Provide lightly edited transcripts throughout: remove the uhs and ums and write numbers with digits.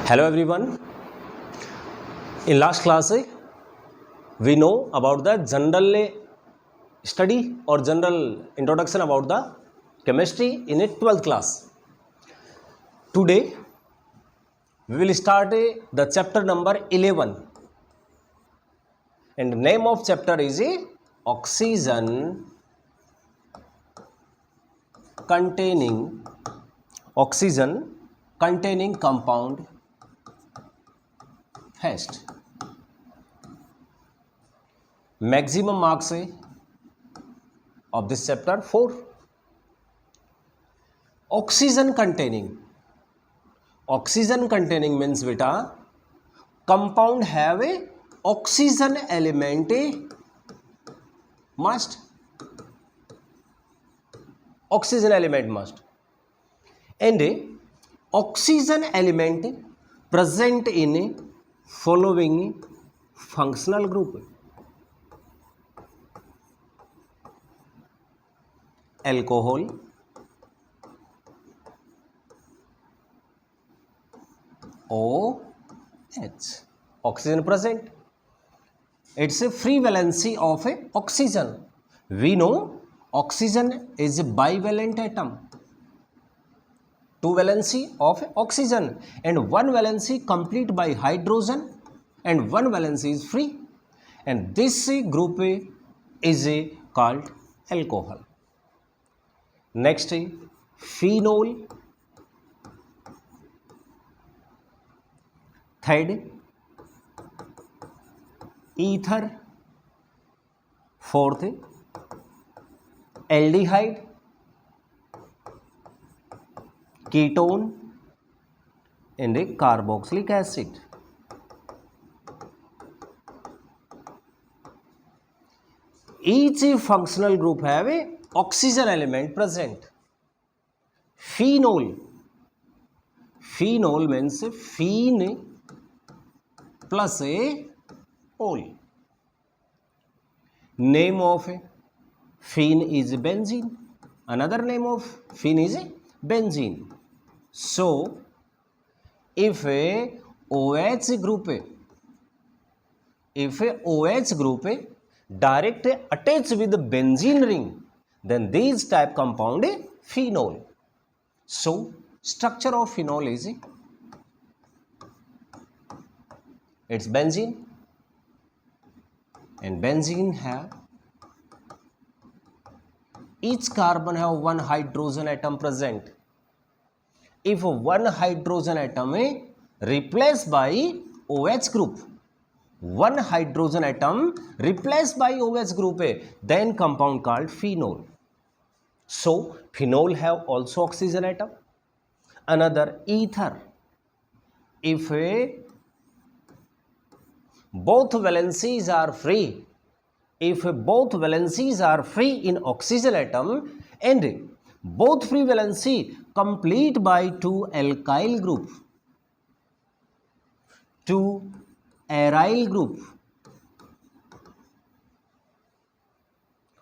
Hello everyone. In last class we know about the general study or general introduction about the chemistry in a 12th class. Today we will start the chapter number 11 and the name of chapter is oxygen containing compound hast. Maximum marks of this chapter 4. Oxygen containing means beta compound have a oxygen element must and a oxygen element present in a following functional group: alcohol, OH. Oxygen present. It's a free valency of a oxygen. We know oxygen is a bivalent atom. Two valency of oxygen and one valency complete by hydrogen and one valency is free, and this group is called alcohol. Next, phenol. Third, ether. Fourth, aldehyde, ketone and a carboxylic acid. Each functional group have a oxygen element present. Phenol means phen plus a ol. Name of phen is benzene. Another name of phen is benzene. So if a OH group direct attach with the benzene ring, then these type compound phenol. So structure of phenol is it's benzene, and benzene have each carbon have one hydrogen atom present. If one hydrogen atom is replaced by OH group, then compound called phenol. So phenol have also oxygen atom. Another ether. If both valencies are free, in oxygen atom and both free valency complete by two alkyl group, two aryl group.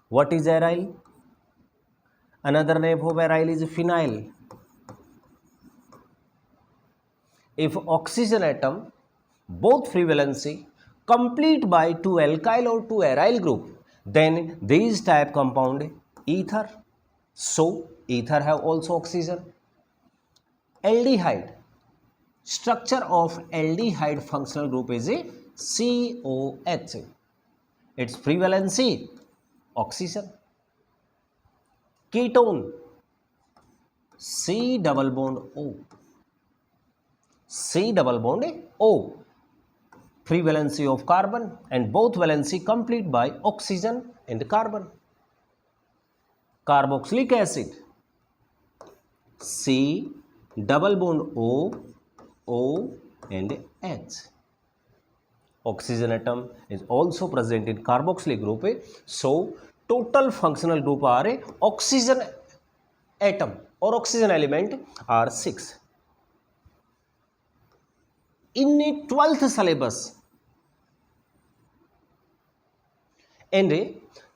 What is aryl? Another name of aryl is phenyl. If oxygen atom both free valency complete by two alkyl or two aryl group, then these type compound ether. So ether have also oxygen. Aldehyde. Structure of aldehyde functional group is a COH. Its free valency oxygen. Ketone. C double bond O. Free valency of carbon and both valency complete by oxygen and carbon. Carboxylic acid. C double bond O and H. Oxygen atom is also present in carboxylic group. So total functional group are oxygen atom or oxygen element are 6. In a 12th syllabus and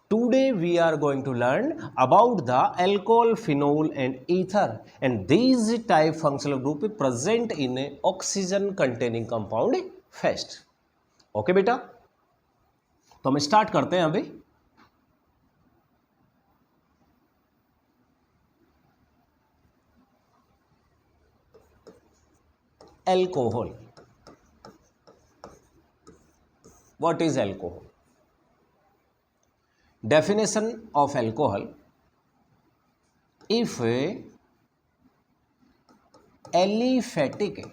Today we are going to learn about the alcohol, phenol and ether, and these type functional group present in a oxygen containing compound first. Okay बेटा, तो हम start करते हैं अभी। Alcohol. What is alcohol? Definition of alcohol: if aliphatic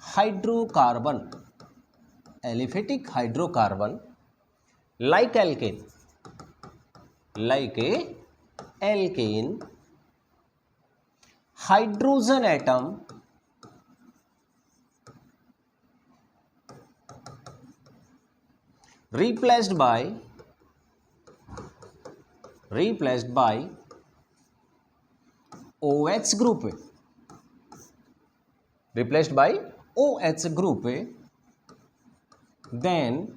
hydrocarbon, like alkane, hydrogen atom replaced by OH group, then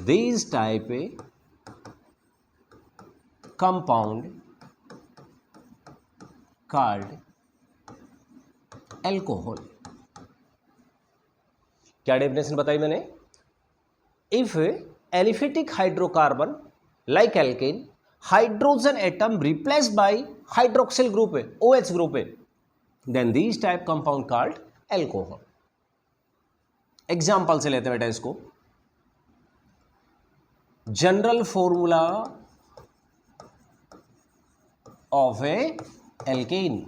these type compound called alcohol. क्या definition बताई मैंने? If aliphatic hydrocarbon like alkane, hydrogen atom replaced by hydroxyl group OH group, then these type compound called alcohol. Example से लेते हैं बेटा इसको। General formula of A alkane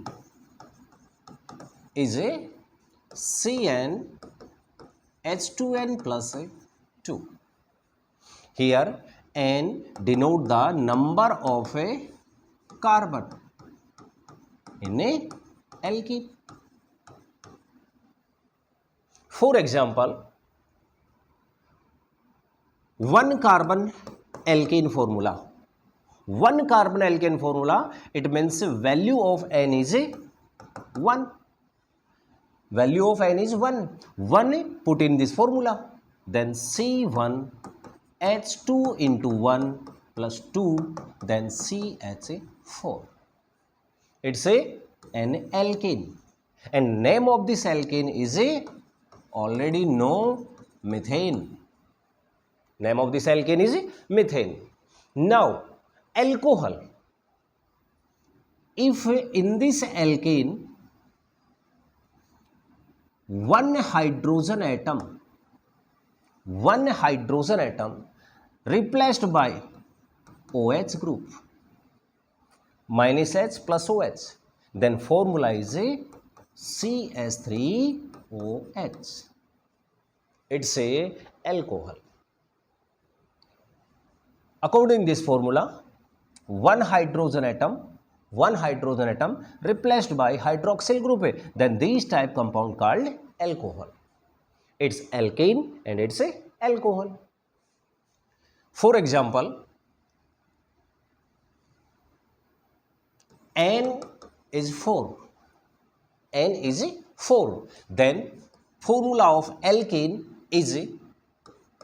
is a CnH2n plus 2. Here n denote the number of a carbon in a alkene. For example, 1 carbon alkane formula. 1 carbon alkane formula, it means value of n is 1. Value of n is 1. 1 put in this formula. Then C1H2 into 1 plus 2, then CH4. It's an alkane. And name of this alkane is already know, methane. Name of this alkane is methane. Now, alcohol. If in this alkane, one hydrogen atom replaced by OH group, minus H plus OH, then formula is CH3OH. It's a alcohol. According to this formula, one hydrogen atom replaced by hydroxyl group, then these type compound called alcohol. It's alkane and it's a alcohol. For example, N is 4. Then formula of alkane is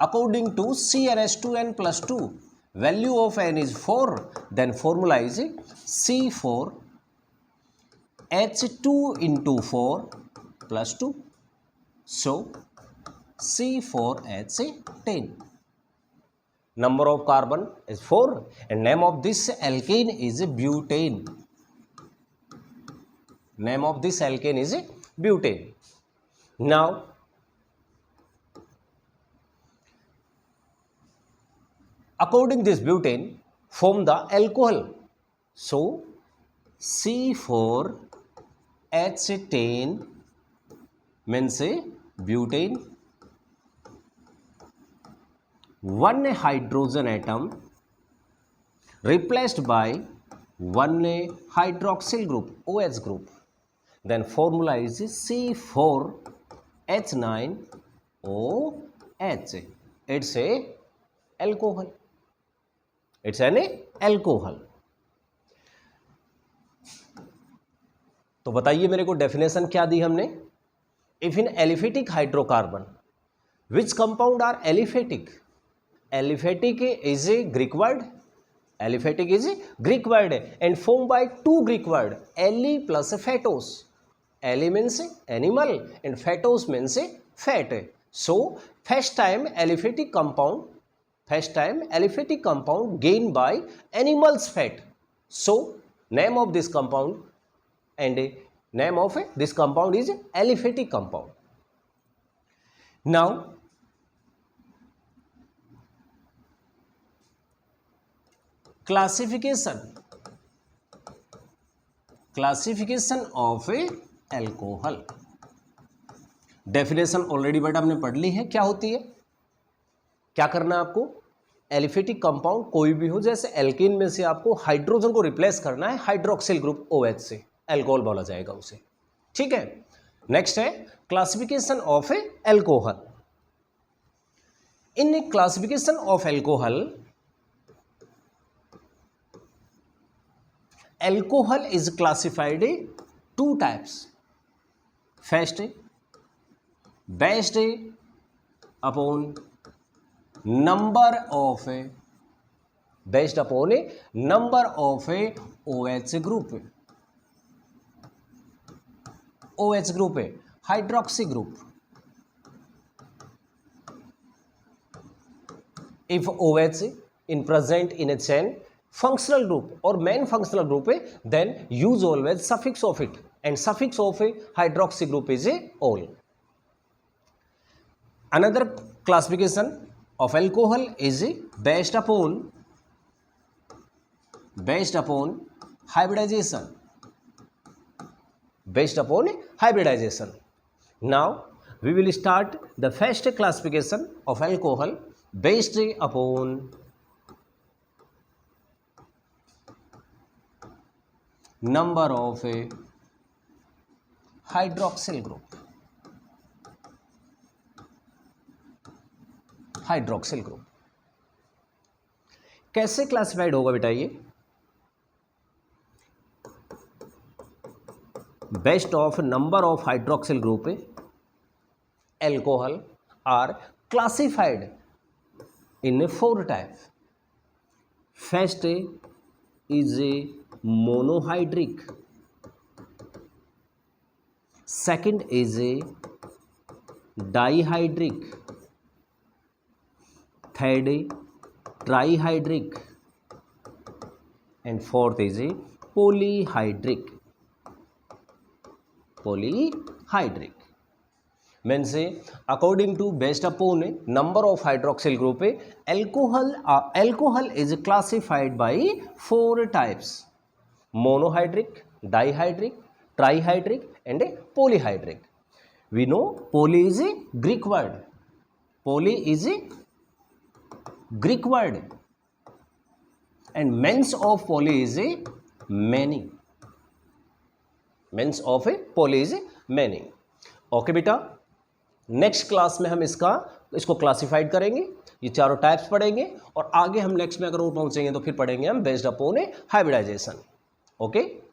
according to CnH2n plus 2. Value of n is 4. Then formula is C4H2 into 4 plus 2. So C4H10. Number of carbon is 4 and name of this alkane is butane. Now, according this butane form the alcohol. So C4H10 means butane. One hydrogen atom replaced by one hydroxyl group, OH group. Then formula is C4H9OH. It's a alcohol. It's an alcohol. तो बताइए मेरे को definition क्या दी हमने? If in aliphatic hydrocarbon, which compound are aliphatic? Aliphatic is a Greek word. Aliphatic is a Greek word and formed by two Greek words, ali plus phatos. Ali means animal and phatos means fat. So first time aliphatic compound gained by animal's fat. So name of this compound is aliphatic compound. Now classification of a alcohol. Definition already बेटा हमने पढ़ ली है, क्या होती है, क्या करना है आपको, एलिफेटिक कंपाउंड कोई भी हो, जैसे एल्कीन में से आपको हाइड्रोजन को रिप्लेस करना है हाइड्रोक्सिल ग्रुप OH से, एल्कोहल बोला जाएगा उसे, ठीक है। नेक्स्ट है classification of A alcohol. In classification of alcohol, alcohol is classified in two types. First, based upon number of OH group. OH group है hydroxy group. If OH in present in a chain functional group or main functional group है, then use always suffix of it, and suffix of a hydroxy group is a ol. Another classification of alcohol is based upon hybridization. Now we will start the first classification of alcohol based upon number of a hydroxyl group. कैसे classified होगा बेटा ये, based of number of hydroxyl group alcohol are classified in 4 type. First is a monohydric, second is a dihydric, third trihydric, and fourth is a polyhydric. Means according to based upon number of hydroxyl group, alcohol is classified by 4 types: monohydric, dihydric, trihydric, and polyhydric. We know poly is a Greek word. And means of poly is a many. Okay बेटा, next class में हम इसको classified करेंगे, ये चारों types पढ़ेंगे, और आगे हम नेक्स्ट में अगर और पहुंचेंगे तो फिर पढ़ेंगे हम बेस्ड अपॉन हाइब्रिडाइजेशन. ओके.